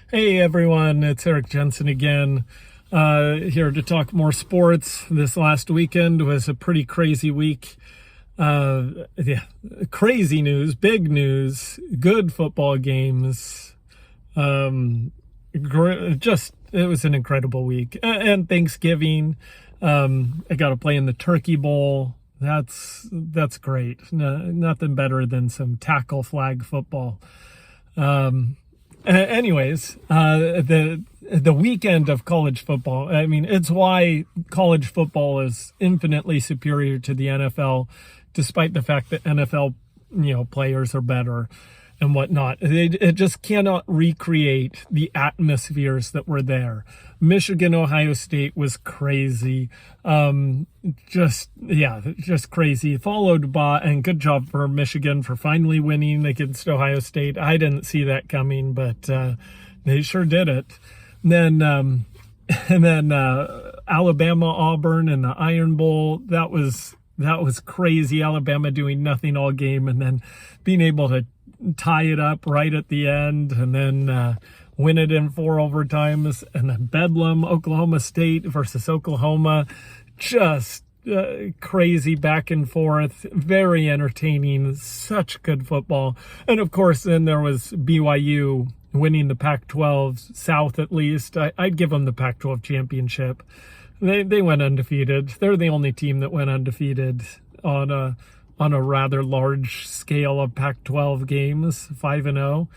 Hey everyone, it's Eric Jensen again, here to talk more sports. This last weekend was a pretty crazy week. Yeah, crazy news, big news, good football games. It was an incredible week. And Thanksgiving, I got to play in the Turkey Bowl. That's great. Nothing better than some tackle flag football. Anyways, the weekend of college football, I mean, it's why college football is infinitely superior to the NFL, despite the fact that NFL, players are better and whatnot. It just cannot recreate the atmospheres that were there. Michigan, Ohio State was crazy. Just crazy. Followed by, and good job for Michigan for finally winning against Ohio State. I didn't see that coming, but they sure did it. And then Alabama, Auburn, and the Iron Bowl. That was crazy. Alabama doing nothing all game, and then being able to tie it up right at the end, and then win it in 4 overtimes. And then Bedlam, Oklahoma State versus Oklahoma, just crazy back and forth, very entertaining, such good football. And of course, then there was BYU winning the Pac-12 South. At least I'd give them the Pac-12 championship. They went undefeated. They're the only team that went undefeated on a rather large scale of Pac-12 games, 5-0.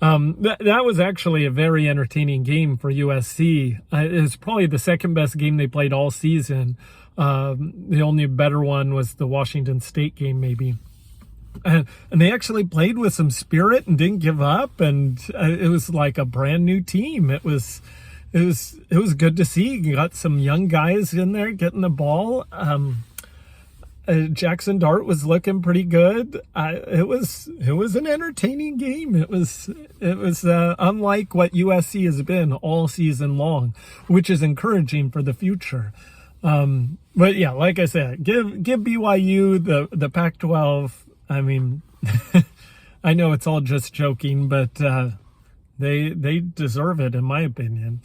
That was actually a very entertaining game for USC. It was probably the second best game they played all season. The only better one was the Washington State game, maybe. And they actually played with some spirit and didn't give up. And it was like a brand new team. It was good to see. You got some young guys in there getting the ball. Jackson Dart was looking pretty good. It was an entertaining game. It was unlike what USC has been all season long, which is encouraging for the future. But yeah, like I said, give BYU the Pac-12. I mean, I know it's all just joking, but they deserve it in my opinion.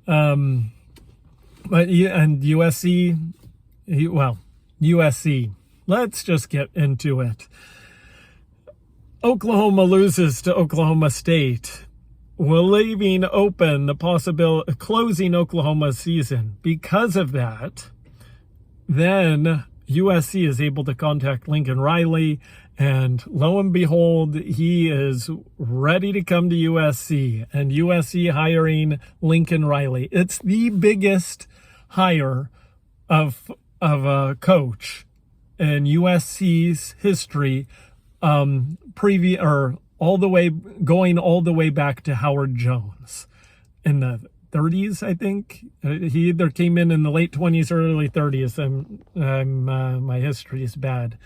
But yeah, and USC, USC. Let's just get into it. Oklahoma loses to Oklahoma State. We're leaving open the possibility of closing Oklahoma's season. Because of that, then USC is able to contact Lincoln Riley, and lo and behold, he is ready to come to USC, and USC hiring Lincoln Riley. It's the biggest hire of a coach in USC's history, going all the way back to Howard Jones in the 30s, I think. He either came in the late 20s or early 30s. My history is bad.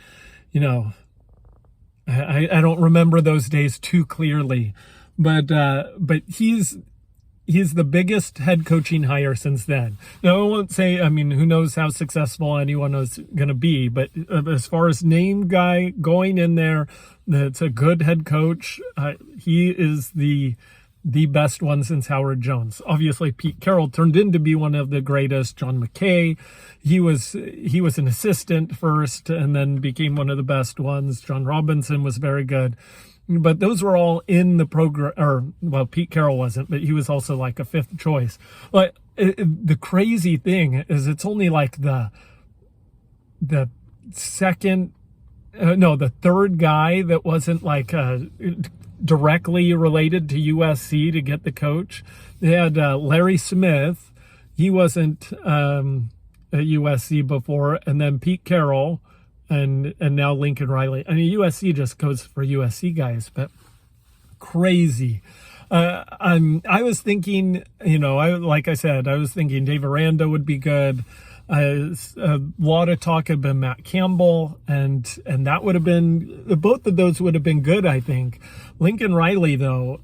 I don't remember those days too clearly, but he's the biggest head coaching hire since then. Now, I won't say, who knows how successful anyone is going to be, but as far as name guy going in there, that's a good head coach. He is the best one since Howard Jones. Obviously, Pete Carroll turned into be one of the greatest. John McKay, he was an assistant first and then became one of the best ones. John Robinson was very good. But those were all in the program, Pete Carroll wasn't, but he was also like a fifth choice. But the crazy thing is it's only like the third guy that wasn't like directly related to USC to get the coach. They had Larry Smith. He wasn't at USC before, and then Pete Carroll. And now Lincoln Riley. USC just goes for USC guys, but crazy. I was thinking, like I said, I was thinking Dave Aranda would be good. A lot of talk had been Matt Campbell, and that would have been, both of those would have been good, I think. Lincoln Riley, though,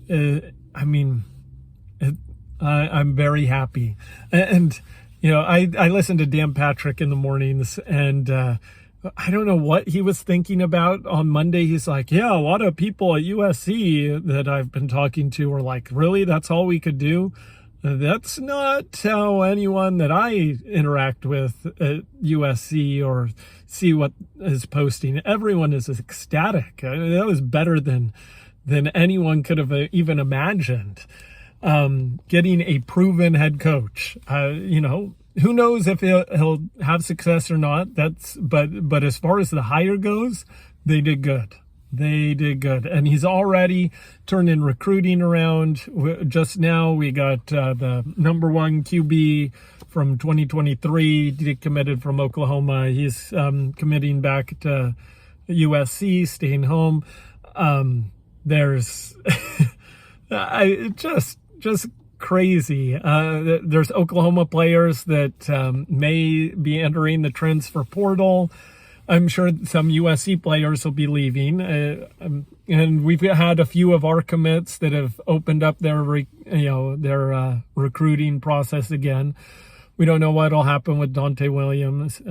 I'm very happy. And I listen to Dan Patrick in the mornings, and I don't know what he was thinking about on Monday. He's like, yeah, a lot of people at USC that I've been talking to are like, really? That's all we could do? That's not how anyone that I interact with at USC or see what is posting. Everyone is ecstatic. That was better than anyone could have even imagined. Getting a proven head coach, who knows if he'll have success or not. But as far as the hire goes, they did good. They did good. And he's already turning recruiting around. Just now we got the number one QB from 2023 decommitted from Oklahoma. He's committing back to USC, staying home. There's just crazy. There's Oklahoma players that may be entering the transfer portal. I'm sure some USC players will be leaving, and we've had a few of our commits that have opened up their recruiting process again. We don't know what will happen with Dante Williams.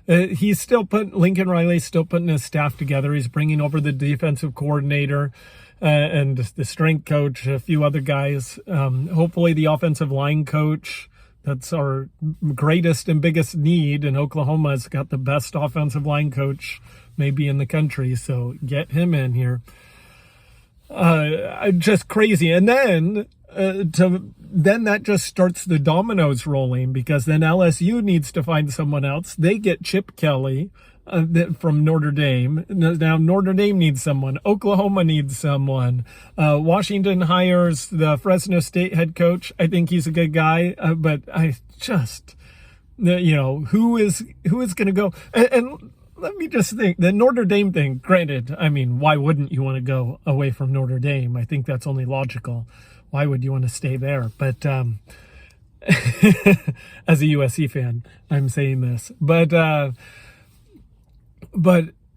He's still Lincoln Riley's still putting his staff together. He's bringing over the defensive coordinator and the strength coach, a few other guys. Hopefully the offensive line coach. That's our greatest and biggest need, and Oklahoma's got the best offensive line coach maybe in the country, so get him in here. Just crazy. And then that just starts the dominoes rolling, because then LSU needs to find someone else. They get Chip Kelly from Notre Dame. Now Notre Dame needs someone. Oklahoma needs someone. Washington hires the Fresno State head coach. I think he's a good guy, but I just, who is going to go? And let me just think, the Notre Dame thing, granted, I mean, why wouldn't you want to go away from Notre Dame? I think that's only logical. Why would you want to stay there? But as a USC fan, I'm saying this. But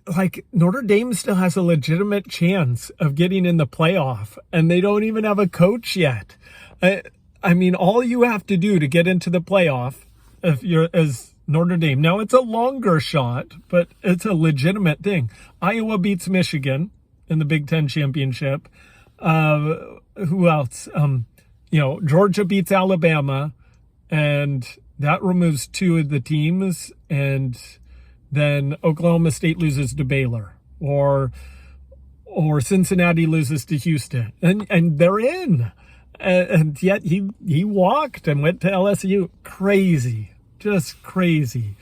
like, Notre Dame still has a legitimate chance of getting in the playoff, and they don't even have a coach yet. I mean, all you have to do to get into the playoff, if you're as Notre Dame, now it's a longer shot, but it's a legitimate thing. Iowa beats Michigan in the Big Ten championship. Who else? Georgia beats Alabama, and that removes two of the teams, and then Oklahoma State loses to Baylor, or Cincinnati loses to Houston, and they're in. And yet he walked and went to LSU. Crazy, just crazy.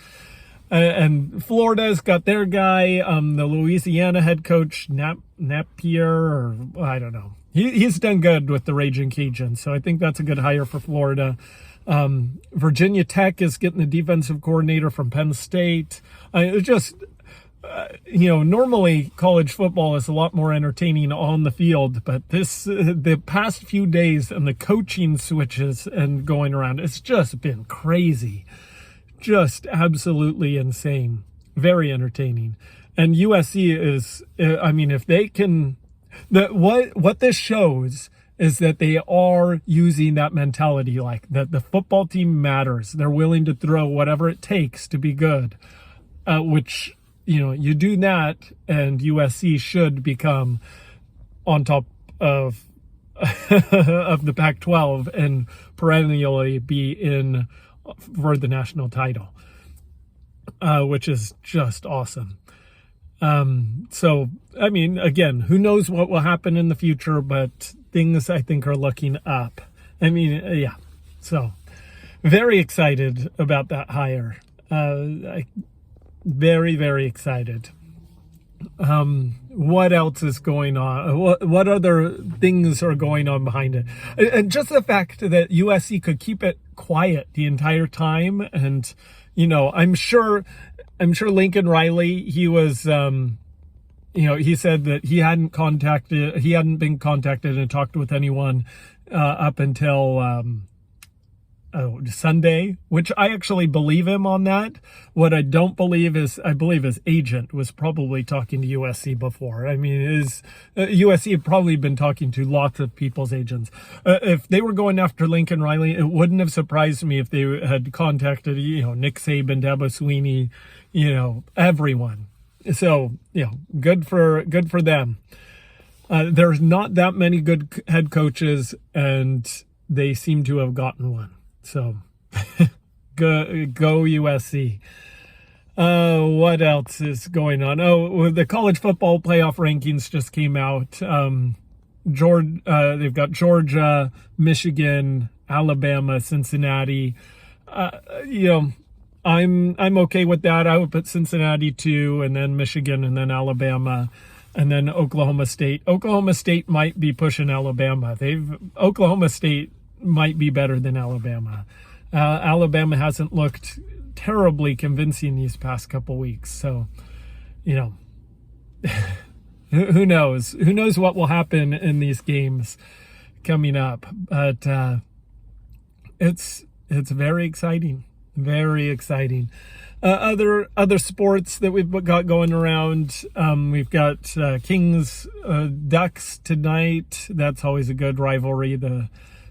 And Florida's got their guy, the Louisiana head coach, Napier, or I don't know. He's done good with the Raging Cajuns, so I think that's a good hire for Florida. Virginia Tech is getting the defensive coordinator from Penn State. Normally college football is a lot more entertaining on the field, but the past few days and the coaching switches and going around, it's just been crazy. Just absolutely insane. Very entertaining. And USC is, if they can, what this shows is that they are using that mentality, like that the football team matters. They're willing to throw whatever it takes to be good, which, you do that, and USC should become on top of of the Pac-12 and perennially be in for the national title, which is just awesome. So, again, who knows what will happen in the future, but things I think are looking up. Yeah. So, very excited about that hire. Very, very excited. What else is going on? What other things are going on behind it? And just the fact that USC could keep it quiet the entire time. And, I'm sure Lincoln Riley, he was, he said that he hadn't been contacted and talked with anyone up until Sunday, which I actually believe him on that. What I don't believe is, I believe his agent was probably talking to USC before. I mean, USC had probably been talking to lots of people's agents. If they were going after Lincoln Riley, it wouldn't have surprised me if they had contacted, Nick Saban, Dabo Swinney, everyone. So, good for them. There's not that many good head coaches, and they seem to have gotten one. So, go USC. What else is going on? The college football playoff rankings just came out. They've got Georgia, Michigan, Alabama, Cincinnati. I'm okay with that. I would put Cincinnati 2, and then Michigan, and then Alabama, and then Oklahoma State. Oklahoma State might be pushing Alabama. Oklahoma State might be better than Alabama. Alabama hasn't looked terribly convincing these past couple weeks. So, who knows? Who knows what will happen in these games coming up? But it's very exciting. Very exciting. Other sports that we've got going around. We've got Kings Ducks tonight. That's always a good rivalry. The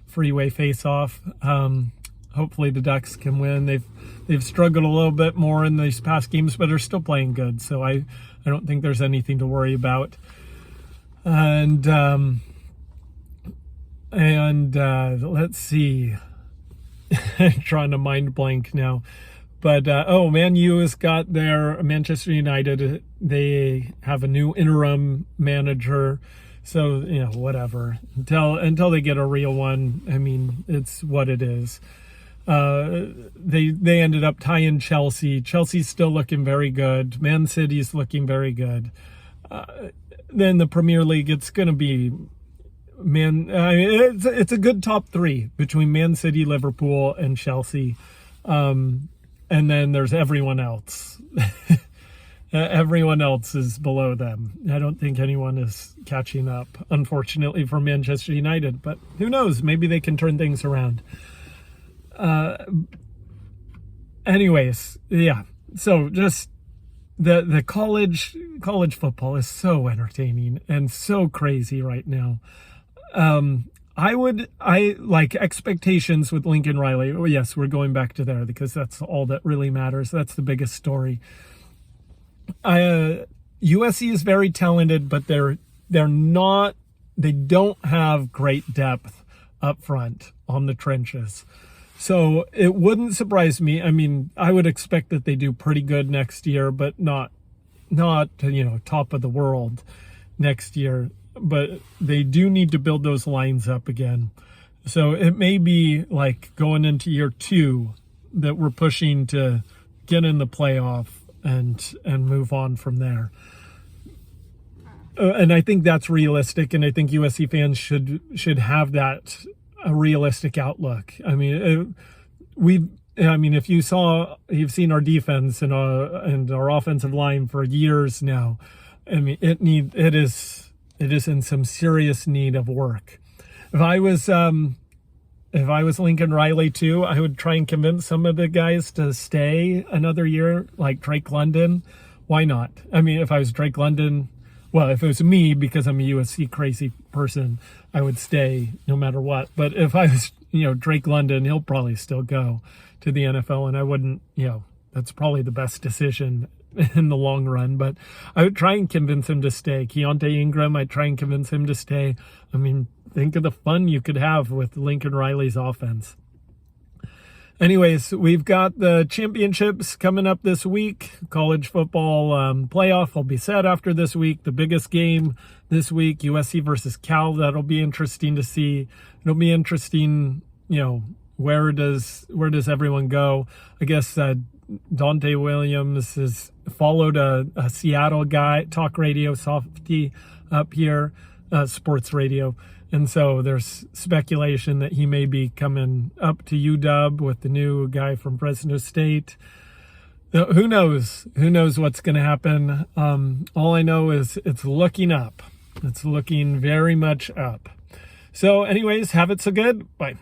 freeway face-off. Hopefully the Ducks can win. They've struggled a little bit more in these past games, but are still playing good. So I don't think there's anything to worry about. And let's see. I'm trying to mind blank now. But, Man U has got their Manchester United. They have a new interim manager. So, whatever. Until they get a real one, I mean, it's what it is. They ended up tying Chelsea. Chelsea's still looking very good. Man City's looking very good. Then the Premier League, it's going to be it's a good top 3 between Man City, Liverpool, and Chelsea. And then there's everyone else. Everyone else is below them. I don't think anyone is catching up, unfortunately, for Manchester United. But who knows? Maybe they can turn things around. Anyways, yeah. So just the college football is so entertaining and so crazy right now. I like expectations with Lincoln Riley. Oh, yes, we're going back to there because that's all that really matters. That's the biggest story. USC is very talented, but they don't have great depth up front on the trenches. So it wouldn't surprise me. I mean, I would expect that they do pretty good next year, but not top of the world next year. But they do need to build those lines up again. So it may be like going into year 2 that we're pushing to get in the playoff and move on from there. And I think that's realistic, and I think USC fans should have that a realistic outlook. I mean, if you've seen our defense and our offensive line for years now. I mean, it is in some serious need of work. If I was Lincoln Riley too, I would try and convince some of the guys to stay another year, like Drake London. Why not? I mean, if I was Drake London, if it was me, because I'm a USC crazy person, I would stay no matter what. But if I was, Drake London, he'll probably still go to the NFL, and I wouldn't, that's probably the best decision in the long run. But I would try and convince him to stay. Keontae Ingram, I'd try and convince him to stay. I mean, think of the fun you could have with Lincoln Riley's offense. Anyways, we've got the championships coming up this week. College football playoff will be set after this week. The biggest game this week, USC versus Cal. That'll be interesting to see. It'll be interesting, where does everyone go? I guess Dante Williams has followed a Seattle guy, talk radio softy up here, sports radio. And so there's speculation that he may be coming up to UW with the new guy from Fresno State. Who knows? Who knows what's going to happen? All I know is it's looking up. It's looking very much up. So anyways, have it so good. Bye.